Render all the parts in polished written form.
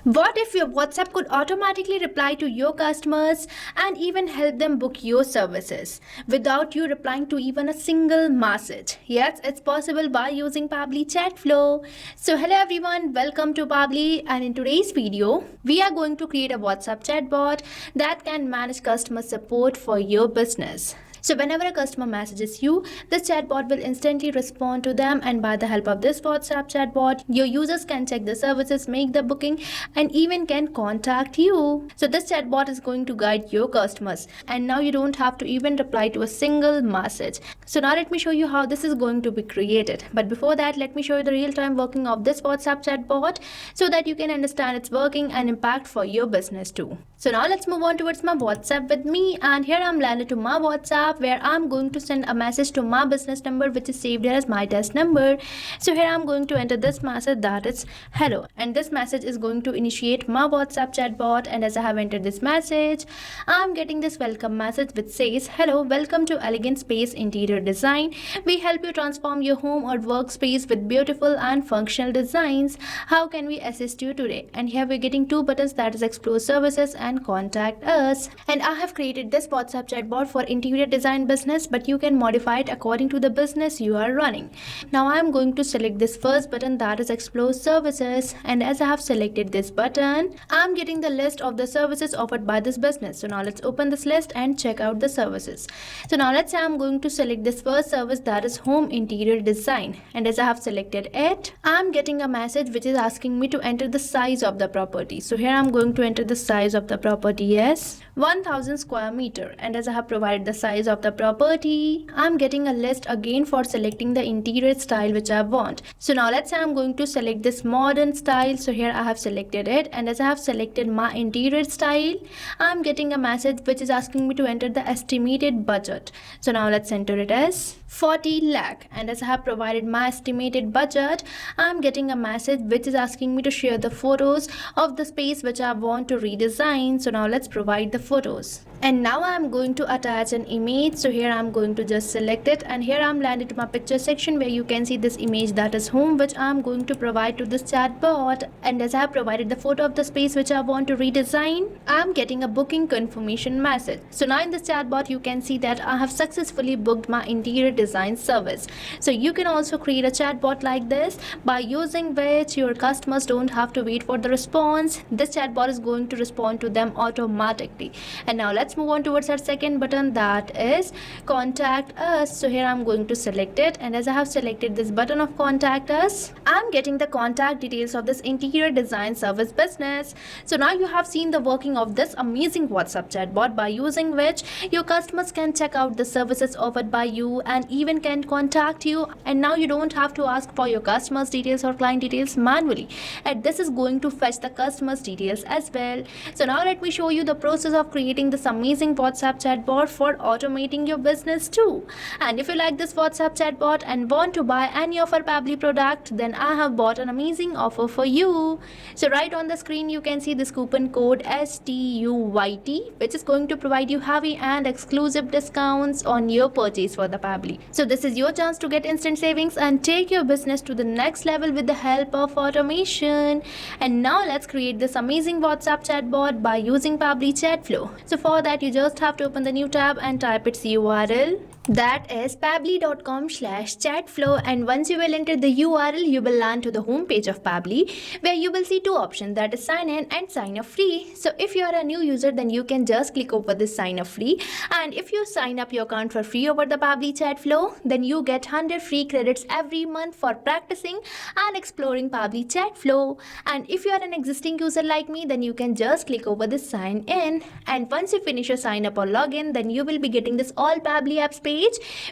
What if your WhatsApp could automatically reply to your customers and even help them book your services without you replying to even a single message? Yes, it's possible by using Pabbly Chatflow. So hello everyone, welcome to Pabbly, and in today's video, we are going to create a WhatsApp chatbot that can manage customer support for your business. So whenever a customer messages you, this chatbot will instantly respond to them, and by the help of this WhatsApp chatbot, your users can check the services, make the booking, and even can contact you. So this chatbot is going to guide your customers, and now you don't have to even reply to a single message. So now let me show you how this is going to be created. But before that, let me show you the real-time working of this WhatsApp chatbot so that you can understand its working and impact for your business too. So now let's move on towards my WhatsApp with me, and here I'm landed to my WhatsApp where I'm going to send a message to my business number, which is saved here as my test number. So here I'm going to enter this message, that is hello, and this message is going to initiate my WhatsApp chatbot. And as I have entered this message, I'm getting this welcome message which says, hello, welcome to Elegant Space Interior Design. We help you transform your home or workspace with beautiful and functional designs. How can we assist you today? And here we're getting two buttons, that is explore services and contact us. And I have created this WhatsApp chatbot for interior design business, but you can modify it according to the business you are running. Now I am going to select this first button, that is explore services, and as I have selected this button, I am getting the list of the services offered by this business. So now let's open this list and check out the services. So now let's say I am going to select this first service, that is home interior design, and as I have selected it, I am getting a message which is asking me to enter the size of the property. So here I am going to enter the size of the property as 1000 square meter, and as I have provided the size of the property, I'm getting a list again for selecting the interior style which I want. So now let's say I'm going to select this modern style. So here I have selected it, and as I have selected my interior style, I'm getting a message which is asking me to enter the estimated budget. So now let's enter it as 40 lakh, and as I have provided my estimated budget, I'm getting a message which is asking me to share the photos of the space which I want to redesign. So now let's provide the photos, and now I'm going to attach an image. So here I'm going to just select it, and here I'm landed to my picture section where you can see this image, that is home, which I'm going to provide to this chatbot. And as I have provided the photo of the space which I want to redesign, I'm getting a booking confirmation message. So now in this chatbot you can see that I have successfully booked my interior design service. So you can also create a chatbot like this, by using which your customers don't have to wait for the response. This chatbot is going to respond to them automatically. And now let's move on towards our second button, that is contact us. So here I'm going to select it, and as I have selected this button of contact us, I'm getting the contact details of this interior design service business. So now you have seen the working of this amazing WhatsApp chatbot, by using which your customers can check out the services offered by you and even can contact you. And now you don't have to ask for your customers details or client details manually, and this is going to fetch the customers details as well. So now let me show you the process of creating this amazing WhatsApp chatbot for automating your business too. And if you like this WhatsApp chatbot and want to buy any of our Pabbly product, then I have bought an amazing offer for you. So right on the screen you can see this coupon code STUYT, which is going to provide you heavy and exclusive discounts on your purchase for the Pabbly. So this is your chance to get instant savings and take your business to the next level with the help of automation. And now let's create this amazing WhatsApp chatbot by using Pabbly Chatflow. So for that you just have to open the new tab and type its URL, that is pabbly.com/chatflow, and once you will enter the URL, you will land to the home page of Pabbly, where you will see two options, that is sign in and sign up free. So if you are a new user, then you can just click over this sign up free, and if you sign up your account for free over the Pabbly Chatflow, then you get 100 free credits every month for practicing and exploring Pabbly Chatflow. And if you are an existing user like me, then you can just click over this sign in, and once you finish your sign up or login, then you will be getting this all Pabbly apps page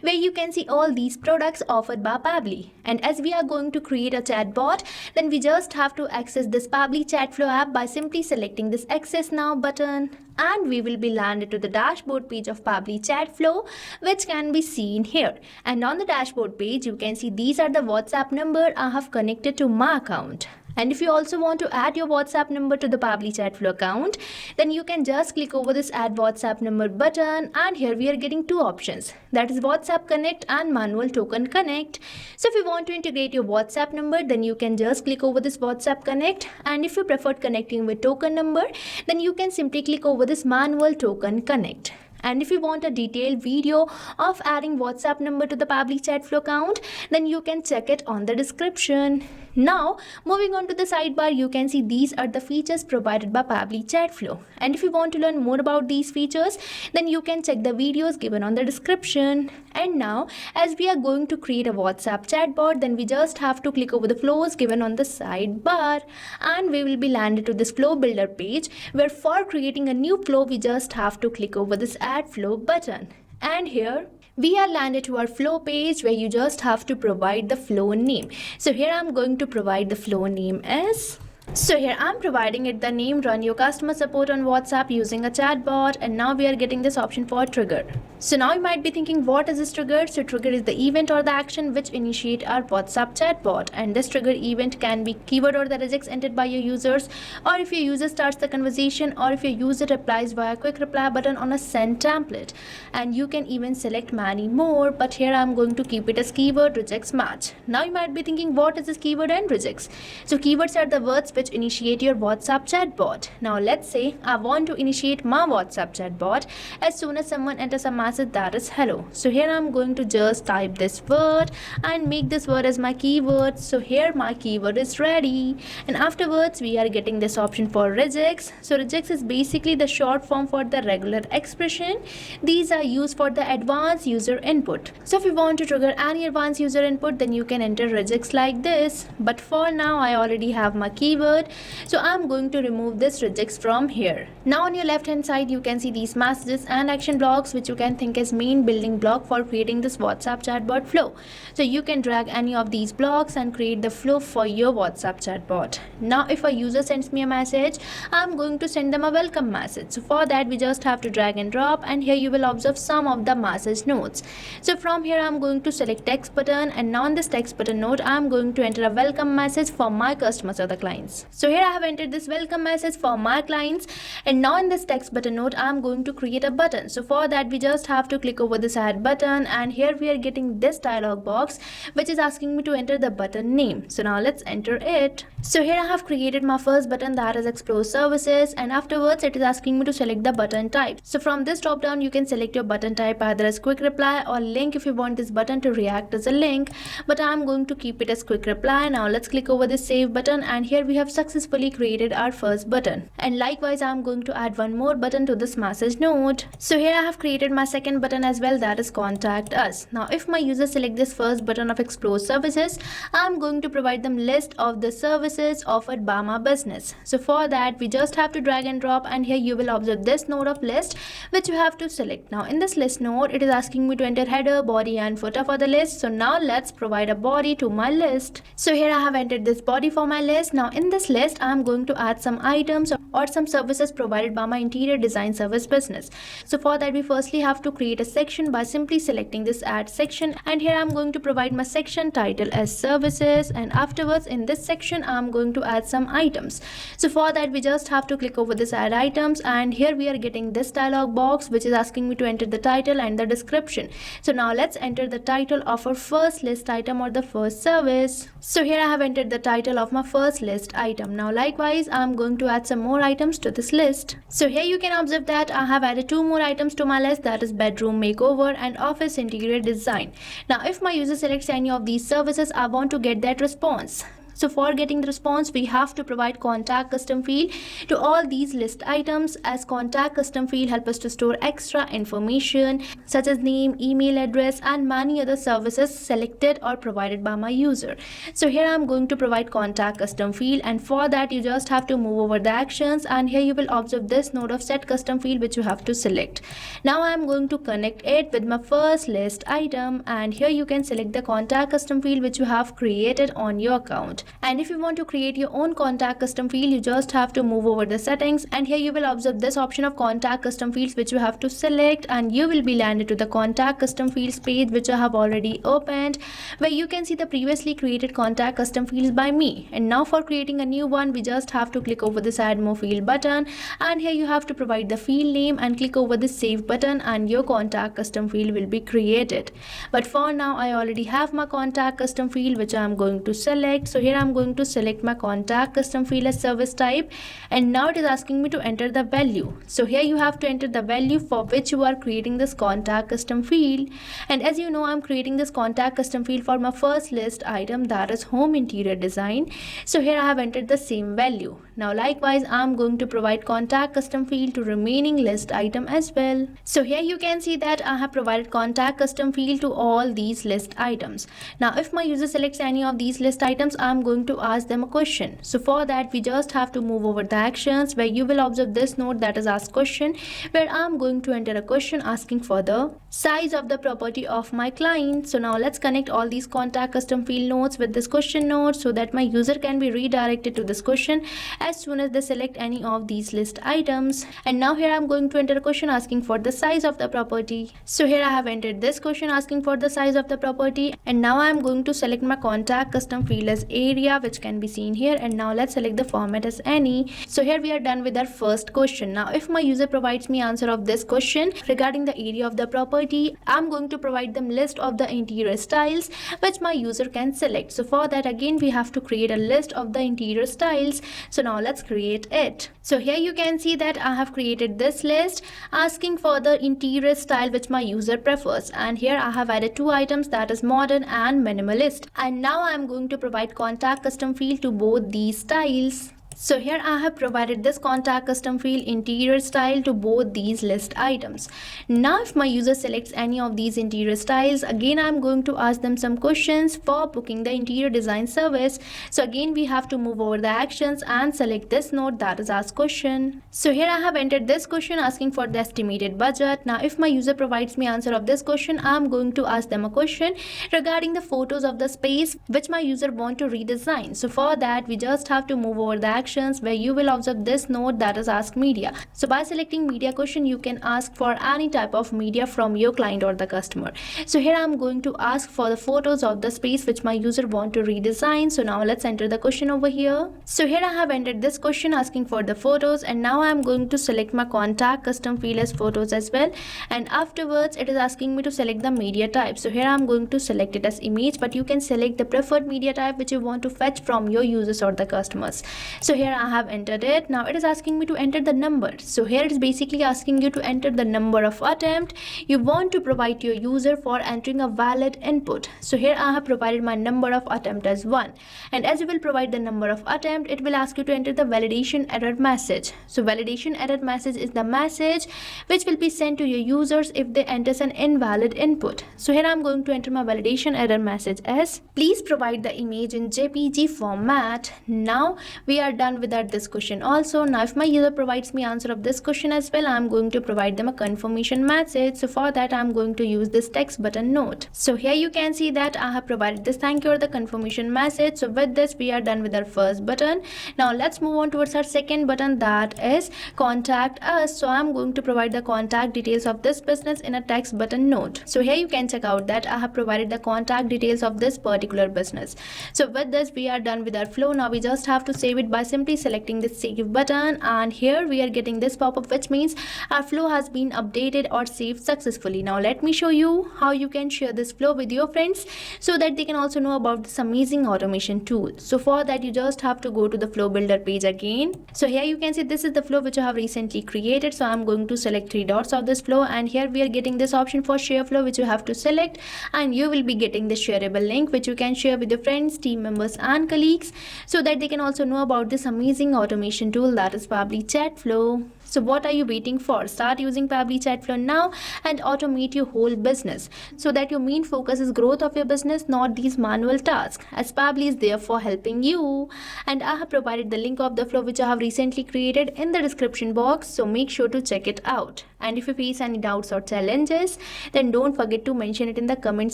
where you can see all these products offered by Pabbly. And as we are going to create a chatbot, then we just have to access this Pabbly Chatflow app by simply selecting this access now button, and we will be landed to the dashboard page of Pabbly Chatflow, which can be seen here. And on the dashboard page you can see these are the WhatsApp number I have connected to my account. And if you also want to add your WhatsApp number to the Pabbly Chatflow account, then you can just click over this add WhatsApp number button, and here we are getting two options, that is WhatsApp Connect and Manual Token Connect. So if you want to integrate your WhatsApp number, then you can just click over this WhatsApp Connect, and if you prefer connecting with token number, then you can simply click over this Manual Token Connect. And if you want a detailed video of adding WhatsApp number to the Pabbly Chatflow account, then you can check it on the description. Now, moving on to the sidebar, you can see these are the features provided by Pabbly Chatflow. And if you want to learn more about these features, then you can check the videos given on the description. And now, as we are going to create a WhatsApp chatbot, then we just have to click over the flows given on the sidebar, and we will be landed to this flow builder page, where for creating a new flow, we just have to click over this add flow button. And here we are landed to our flow page, where you just have to provide the flow name. So here I'm going to provide the flow name as, so here I'm providing it the name Run Your Customer Support on WhatsApp using a chatbot, and now we are getting this option for trigger. So now you might be thinking, what is this trigger? So trigger is the event or the action which initiate our WhatsApp chatbot, and this trigger event can be keyword or the regex entered by your users, or if your user starts the conversation, or if your user replies via quick reply button on a send template. And you can even select many more, but here I'm going to keep it as keyword regex match. Now you might be thinking, what is this keyword and regex? So keywords are the words which initiate your WhatsApp chatbot. Now let's say I want to initiate my WhatsApp chatbot as soon as someone enters a message that is hello. So here I'm going to just type this word and make this word as my keyword. So here my keyword is ready, and afterwards we are getting this option for regex. So regex is basically the short form for the regular expression. These are used for the advanced user input. So if you want to trigger any advanced user input, then you can enter regex like this, but for now I already have my keyword, so I'm going to remove this regex from here. Now on your left hand side, you can see these messages and action blocks, which you can think as main building block for creating this WhatsApp chatbot flow. So you can drag any of these blocks and create the flow for your WhatsApp chatbot. Now if a user sends me a message, I'm going to send them a welcome message. So for that we just have to drag and drop, and here you will observe some of the message nodes. So from here I'm going to select text button, and now on this text button node I'm going to enter a welcome message for my customers or the clients. So here I have entered this welcome message for my clients, and now in this text button node I'm going to create a button. So for that we just have to click over this add button, and here we are getting this dialog box which is asking me to enter the button name. So now let's enter it. So here I have created my first button, that is explore services, and afterwards it is asking me to select the button type. So from this drop down you can select your button type either as quick reply or link if you want this button to react as a link, but I'm going to keep it as quick reply. Now let's click over this save button, and here we have successfully created our first button, and likewise I'm going to add one more button to this message node. So here I have created my second button as well, that is contact us. Now if my user select this first button of explore services, I'm going to provide them list of the services offered by my business. So for that we just have to drag and drop, and here you will observe this node of list which you have to select. Now in this list node it is asking me to enter header, body and footer for the list. So now let's provide a body to my list. So here I have entered this body for my list. Now in this list I'm going to add some items or some services provided by my interior design service business. So for that we firstly have to create a section by simply selecting this add section, and here I'm going to provide my section title as services, and afterwards in this section I'm going to add some items. So for that we just have to click over this add items, and here we are getting this dialog box which is asking me to enter the title and the description. So now let's enter the title of our first list item or the first service. So here I have entered the title of my first list item. Now likewise I'm going to add some more items to this list. So here you can observe that I have added two more items to my list, that is bedroom makeover and office interior design. Now if my user selects any of these services, I want to get that response. So for getting the response, we have to provide contact custom field to all these list items, as contact custom field help us to store extra information such as name, email address and many other services selected or provided by my user. So here I'm going to provide contact custom field, and for that you just have to move over the actions, and here you will observe this node of set custom field which you have to select. Now I'm going to connect it with my first list item, and here you can select the contact custom field which you have created on your account. And if you want to create your own contact custom field, you just have to move over the settings, and here you will observe this option of contact custom fields, which you have to select, and you will be landed to the contact custom fields page, which I have already opened, where you can see the previously created contact custom fields by me. And now for creating a new one, we just have to click over this add more field button, and here you have to provide the field name and click over this save button, and your contact custom field will be created. But for now, I already have my contact custom field, which I am going to select. So here I am going to select my contact custom field as service type, and now it is asking me to enter the value. So here you have to enter the value for which you are creating this contact custom field. And as you know, I'm creating this contact custom field for my first list item, that is home interior design. So here I have entered the same value. Now likewise, I'm going to provide contact custom field to remaining list item as well. So here you can see that I have provided contact custom field to all these list items. Now if my user selects any of these list items, I'm going to ask them a question. So for that, we just have to move over the actions, where you will observe this node that is ask question, where I'm going to enter a question asking for the size of the property of my client. So now let's connect all these contact custom field nodes with this question node, so that my user can be redirected to this question as soon as they select any of these list items. And now here I'm going to enter a question asking for the size of the property. So here I have entered this question asking for the size of the property, and now I'm going to select my contact custom field as area, which can be seen here. And now let's select the format as any. So here we are done with our first question. Now if my user provides me answer of this question regarding the area of the property, I'm going to provide them list of the interior styles which my user can select. So for that, again we have to create a list of the interior styles. So now let's create it. So here you can see that I have created this list asking for the interior style which my user prefers, and here I have added two items, that is modern and minimalist. And now I'm going to provide contact custom field to both these styles. So here I have provided this contact custom field interior style to both these list items. Now if my user selects any of these interior styles, again I'm going to ask them some questions for booking the interior design service. So again we have to move over the actions and select this node that is ask question. So here I have entered this question asking for the estimated budget. Now if my user provides me answer of this question, I'm going to ask them a question regarding the photos of the space which my user want to redesign. So for that, we just have to move over the actions, where you will observe this node that is ask media. So by selecting media question, you can ask for any type of media from your client or the customer. So here I'm going to ask for the photos of the space which my user want to redesign. So now let's enter the question over here. So here I have entered this question asking for the photos, and now I'm going to select my contact custom field as photos as well, and afterwards it is asking me to select the media type. So here I'm going to select it as image, but you can select the preferred media type which you want to fetch from your users or the customers. So here I have entered it. Now it is asking me to enter the number. So here it is basically asking you to enter the number of attempt you want to provide to your user for entering a valid input. So here I have provided my number of attempt as 1, and as you will provide the number of attempt, it will ask you to enter the validation error message. So validation error message is the message which will be sent to your users if they enter an invalid input. So here I'm going to enter my validation error message as please provide the image in JPG format. Now we are done with this question also. Now if my user provides me answer of this question as well, I'm going to provide them a confirmation message. So for that, I'm going to use this text button note. So here you can see that I have provided this thank you or the confirmation message. So with this, we are done with our first button. Now let's move on towards our second button, that is contact us. So I'm going to provide the contact details of this business in a text button note. So here you can check out that I have provided the contact details of this particular business. So with this, we are done with our flow. Now we just have to save it by simply selecting the save button, and here we are getting this pop-up, which means our flow has been updated or saved successfully. Now let me show you how you can share this flow with your friends so that they can also know about this amazing automation tool. So for that, you just have to go to the flow builder page again. So here you can see this is the flow which I have recently created. So I'm going to select 3 dots of this flow, and here we are getting this option for share flow which you have to select, and you will be getting the shareable link which you can share with your friends, team members and colleagues so that they can also know about this amazing automation tool, that is Pabbly Chatflow. So what are you waiting for? Start using Pabbly Chatflow now and automate your whole business so that your main focus is growth of your business, not these manual tasks, as Pabbly is there for helping you. And I have provided the link of the flow which I have recently created in the description box, so make sure to check it out. And if you face any doubts or challenges, then don't forget to mention it in the comment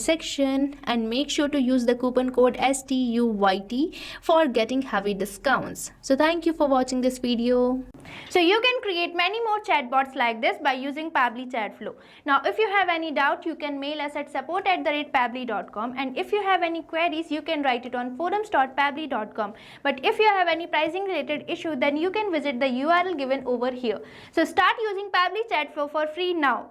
section, and make sure to use the coupon code STUYT for getting heavy discounts. So thank you for watching this video. So you can create many more chatbots like this by using Pabbly Chatflow. Now if you have any doubt, you can mail us at support@pabbly.com, and if you have any queries, you can write it on forums.pabbly.com. But if you have any pricing related issue, then you can visit the URL given over here. So start using Pabbly Chatflow for free now.